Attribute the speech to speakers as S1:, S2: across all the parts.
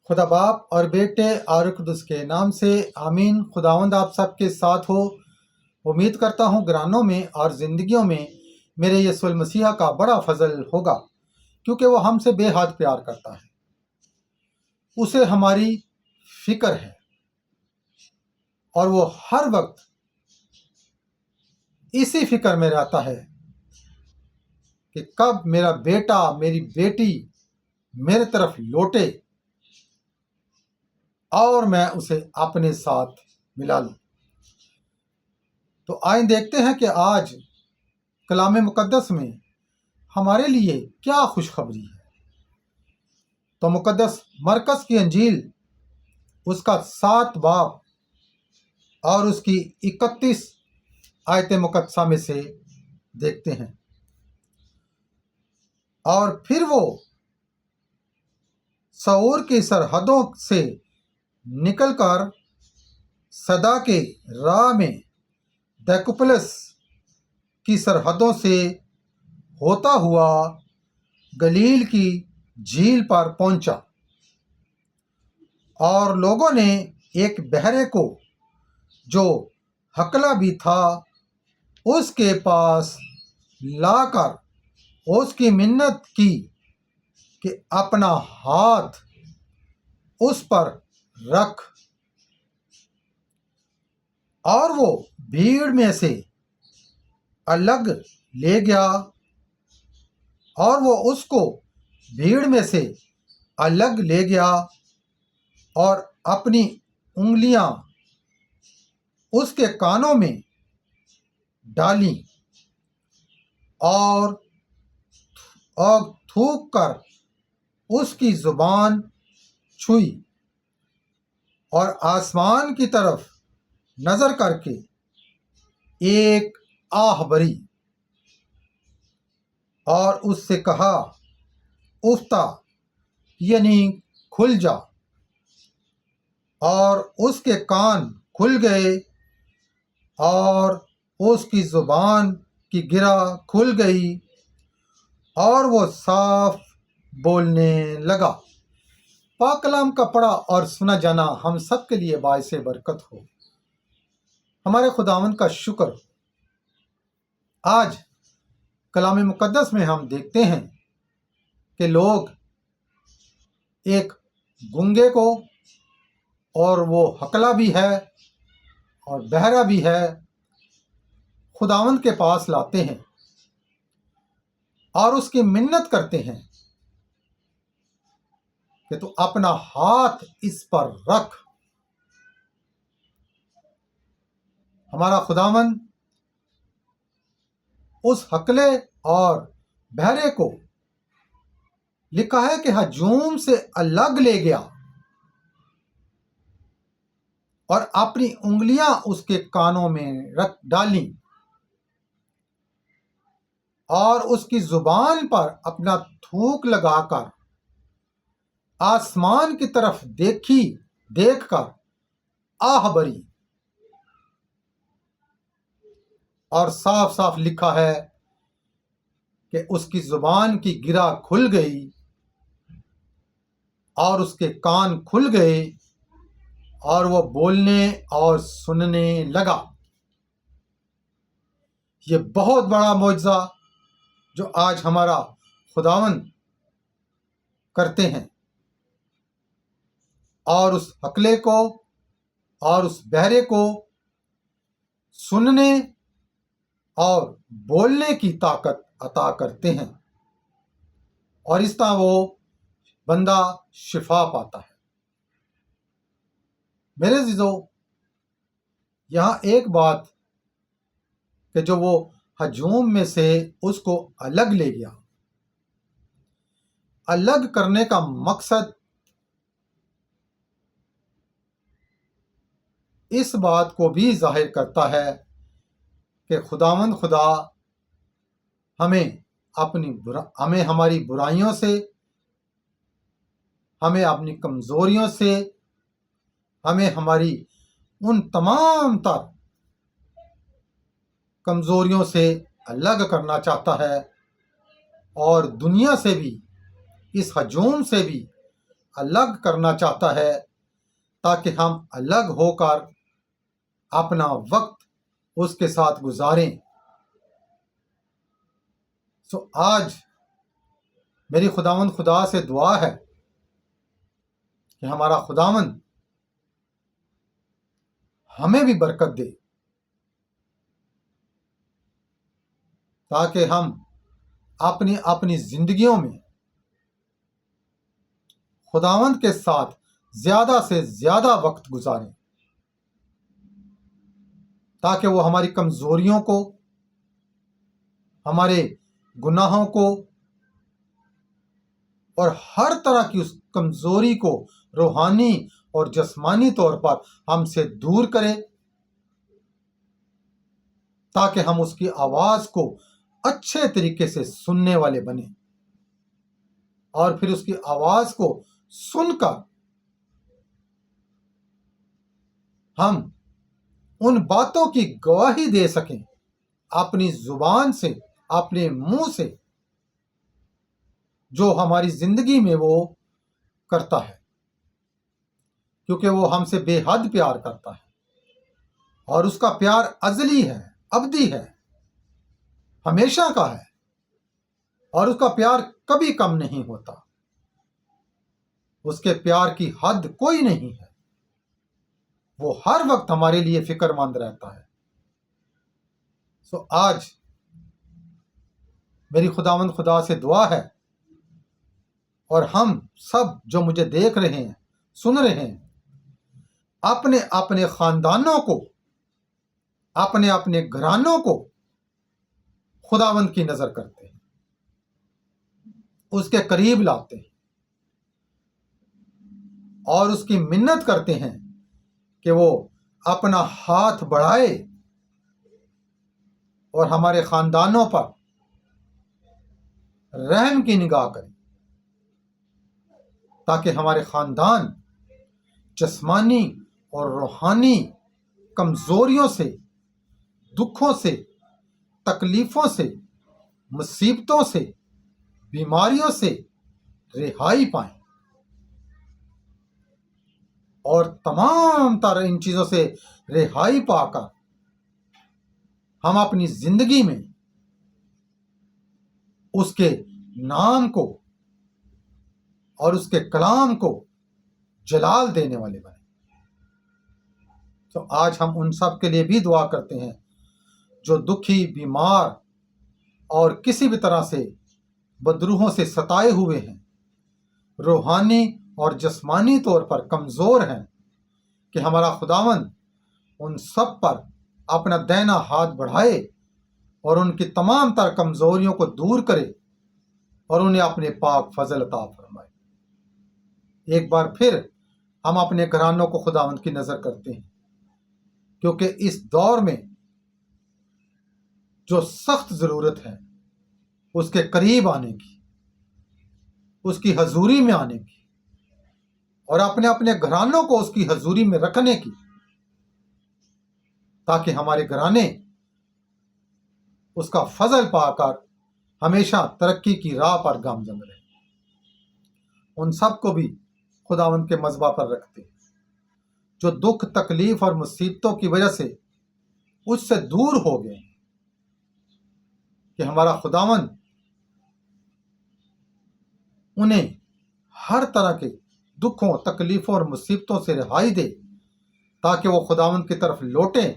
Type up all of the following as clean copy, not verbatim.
S1: خدا باپ اور بیٹے اور قدس کے نام سے آمین۔ خداوند آپ سب کے ساتھ ہو۔ امید کرتا ہوں گرانوں میں اور زندگیوں میں میرے یسوع المسیح کا بڑا فضل ہوگا، کیونکہ وہ ہم سے بے حد پیار کرتا ہے۔ اسے ہماری فکر ہے اور وہ ہر وقت اسی فکر میں رہتا ہے کہ کب میرا بیٹا میری بیٹی میرے طرف لوٹے اور میں اسے اپنے ساتھ ملا لوں۔ تو آئیں دیکھتے ہیں کہ آج کلام مقدس میں ہمارے لیے کیا خوشخبری ہے۔ تو مقدس مرکز کی انجیل اس کا 7 باب اور اس کی 31 آیت مقدسہ میں سے دیکھتے ہیں۔ اور پھر وہ سور کی سرحدوں سے نکل کر صدا کے راہ میں دیکوپلس کی سرحدوں سے ہوتا ہوا گلیل کی جھیل پر پہنچا، اور لوگوں نے ایک بہرے کو جو ہکلا بھی تھا اس کے پاس لا کر اس کی منت کی کہ اپنا ہاتھ اس پر رکھ، اور وہ بھیڑ میں سے الگ لے گیا اور اپنی انگلیاں اس کے کانوں میں ڈالیں اور تھوک کر اس کی زبان چھوئی، اور آسمان کی طرف نظر کر کے ایک آہ بھری اور اس سے کہا، افتح، یعنی کھل جا، اور اس کے کان کھل گئے اور اس کی زبان کی گرہ کھل گئی اور وہ صاف بولنے لگا۔ پاک کلام کا پڑھا اور سنا جانا ہم سب کے لیے باعث برکت ہو۔ ہمارے خداوند کا شکر۔ آج کلام مقدس میں ہم دیکھتے ہیں کہ لوگ ایک گنگے کو، اور وہ ہکلا بھی ہے اور بہرا بھی ہے، خداوند کے پاس لاتے ہیں اور اس کی منت کرتے ہیں کہ تو اپنا ہاتھ اس پر رکھ۔ ہمارا خداوند اس ہکلے اور بہرے کو لکھا ہے کہ ہجوم سے الگ لے گیا اور اپنی انگلیاں اس کے کانوں میں رکھ ڈالیں اور اس کی زبان پر اپنا تھوک لگا کر آسمان کی طرف دیکھ کر آہ بھری، اور صاف صاف لکھا ہے کہ اس کی زبان کی گرہ کھل گئی اور اس کے کان کھل گئے اور وہ بولنے اور سننے لگا۔ یہ بہت بڑا معجزہ جو آج ہمارا خداوند کرتے ہیں، اور اس ہکلے کو اور اس بہرے کو سننے اور بولنے کی طاقت عطا کرتے ہیں، اور اس طرح وہ بندہ شفا پاتا ہے۔ میرے عزیزو، یہاں ایک بات کہ جو وہ ہجوم میں سے اس کو الگ لے گیا، الگ کرنے کا مقصد اس بات کو بھی ظاہر کرتا ہے کہ خداوند خدا ہمیں ہماری برائیوں سے، ہمیں اپنی کمزوریوں سے، ہمیں ہماری ان تمام تر کمزوریوں سے الگ کرنا چاہتا ہے، اور دنیا سے بھی، اس ہجوم سے بھی الگ کرنا چاہتا ہے تاکہ ہم الگ ہو کر اپنا وقت اس کے ساتھ گزاریں۔ آج میری خداوند خدا سے دعا ہے کہ ہمارا خداوند ہمیں بھی برکت دے تاکہ ہم اپنی زندگیوں میں خداوند کے ساتھ زیادہ سے زیادہ وقت گزاریں، تاکہ وہ ہماری کمزوریوں کو، ہمارے گناہوں کو اور ہر طرح کی اس کمزوری کو روحانی اور جسمانی طور پر ہم سے دور کرے، تاکہ ہم اس کی آواز کو اچھے طریقے سے سننے والے بنیں، اور پھر اس کی آواز کو سن کر ہم ان باتوں کی گواہی دے سکیں اپنی زبان سے، اپنے منہ سے، جو ہماری زندگی میں وہ کرتا ہے، کیونکہ وہ ہم سے بے حد پیار کرتا ہے اور اس کا پیار ازلی ہے، ابدی ہے، ہمیشہ کا ہے، اور اس کا پیار کبھی کم نہیں ہوتا۔ اس کے پیار کی حد کوئی نہیں ہے، وہ ہر وقت ہمارے لیے فکر مند رہتا ہے۔ آج میری خداوند خدا سے دعا ہے، اور ہم سب جو مجھے دیکھ رہے ہیں، سن رہے ہیں، اپنے اپنے خاندانوں کو، اپنے اپنے گھرانوں کو خداوند کی نظر کرتے ہیں، اس کے قریب لاتے ہیں اور اس کی منت کرتے ہیں کہ وہ اپنا ہاتھ بڑھائے اور ہمارے خاندانوں پر رحم کی نگاہ کرے، تاکہ ہمارے خاندان جسمانی اور روحانی کمزوریوں سے، دکھوں سے، تکلیفوں سے، مصیبتوں سے، بیماریوں سے رہائی پائیں، اور تمام تر ان چیزوں سے رہائی پا کر ہم اپنی زندگی میں اس کے نام کو اور اس کے کلام کو جلال دینے والے بنے۔ آج ہم ان سب کے لیے بھی دعا کرتے ہیں جو دکھی، بیمار اور کسی بھی طرح سے بدروحوں سے ستائے ہوئے ہیں، روحانی اور جسمانی طور پر کمزور ہیں، کہ ہمارا خداوند ان سب پر اپنا دائنا ہاتھ بڑھائے اور ان کی تمام تر کمزوریوں کو دور کرے اور انہیں اپنے پاک فضل عطا فرمائے۔ ایک بار پھر ہم اپنے گھرانوں کو خداوند کی نظر کرتے ہیں، کیونکہ اس دور میں جو سخت ضرورت ہے اس کے قریب آنے کی، اس کی حضوری میں آنے کی، اور اپنے اپنے گھرانوں کو اس کی حضوری میں رکھنے کی، تاکہ ہمارے گھرانے اس کا فضل پا کر ہمیشہ ترقی کی راہ پر گامزن رہیں۔ ان سب کو بھی خداوند کے مذبح پر رکھتے ہیں جو دکھ، تکلیف اور مصیبتوں کی وجہ سے اس سے دور ہو گئے ہیں، کہ ہمارا خداوند انہیں ہر طرح کے دکھوں، تکلیفوں اور مصیبتوں سے رہائی دے، تاکہ وہ خداوند کی طرف لوٹیں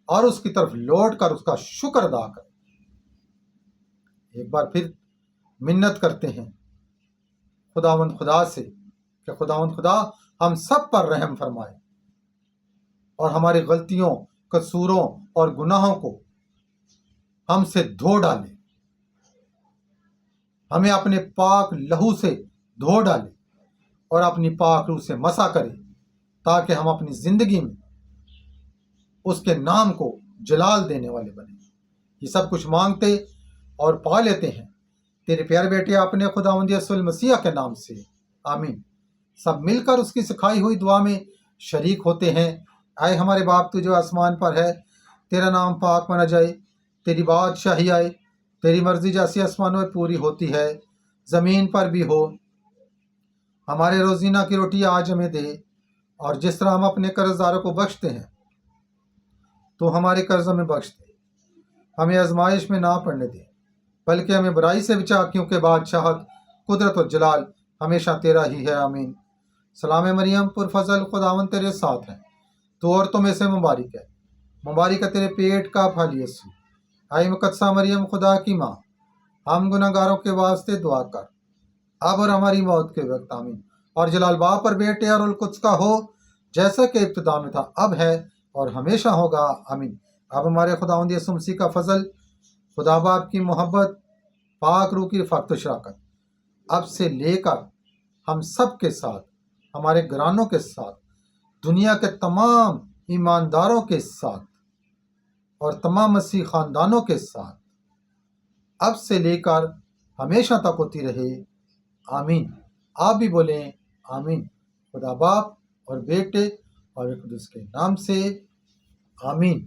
S1: اور اس کی طرف لوٹ کر اس کا شکر ادا کریں۔ ایک بار پھر منت کرتے ہیں خداوند خدا سے کہ خداوند خدا ہم سب پر رحم فرمائے اور ہماری غلطیوں، قصوروں اور گناہوں کو ہم سے دھو ڈالے، ہمیں اپنے پاک لہو سے دھو ڈالے اور اپنی پاک روح سے مسح کرے، تاکہ ہم اپنی زندگی میں اس کے نام کو جلال دینے والے بنیں۔ یہ سب کچھ مانگتے اور پا لیتے ہیں تیرے پیارے بیٹے اپنے خداوند یسوع المسیح کے نام سے، آمین۔ سب مل کر اس کی سکھائی ہوئی دعا میں شریک ہوتے ہیں۔ اے ہمارے باپ تو جو آسمان پر ہے، تیرا نام پاک مانا جائے، تیری بادشاہی آئے، تیری مرضی جیسی آسمانوں میں پوری ہوتی ہے زمین پر بھی ہو۔ ہمارے روزینہ کی روٹی آج ہمیں دے، اور جس طرح ہم اپنے قرض داروں کو بخشتے ہیں تو ہمارے قرض ہمیں بخش دے، ہمیں آزمائش میں نہ پڑنے دے، بلکہ ہمیں برائی سے بچا، کیونکہ بادشاہت، قدرت و جلال ہمیشہ تیرا ہی ہے، آمین۔ سلام مریم، پر فضل، خداوند تیرے ساتھ ہے، تو عورتوں میں سے مبارک ہے، مبارک ہے تیرے پیٹ کا پھل یسوع۔ آئی مقدسہ مریم، خدا کی ماں، ہم گناہ گاروں کے واسطے دعا کر، اب اور ہماری موت کے وقت، آمین۔ اور جلال باپ پر بیٹے اور القدس کا ہو، جیسا کہ ابتدا میں تھا، اب ہے اور ہمیشہ ہوگا، آمین۔ اب ہمارے خداوند یسوع مسیح کا فضل، خدا باپ کی محبت، پاک روح کی رفاقت و شراکت اب سے لے کر ہم سب کے ساتھ، ہمارے گھرانوں کے ساتھ، دنیا کے تمام ایمانداروں کے ساتھ اور تمام مسیح خاندانوں کے ساتھ اب سے لے کر ہمیشہ تک ہوتی رہے، آمین۔ آپ بھی بولیں آمین۔ خدا باپ اور بیٹے اور قدس کے نام سے، آمین۔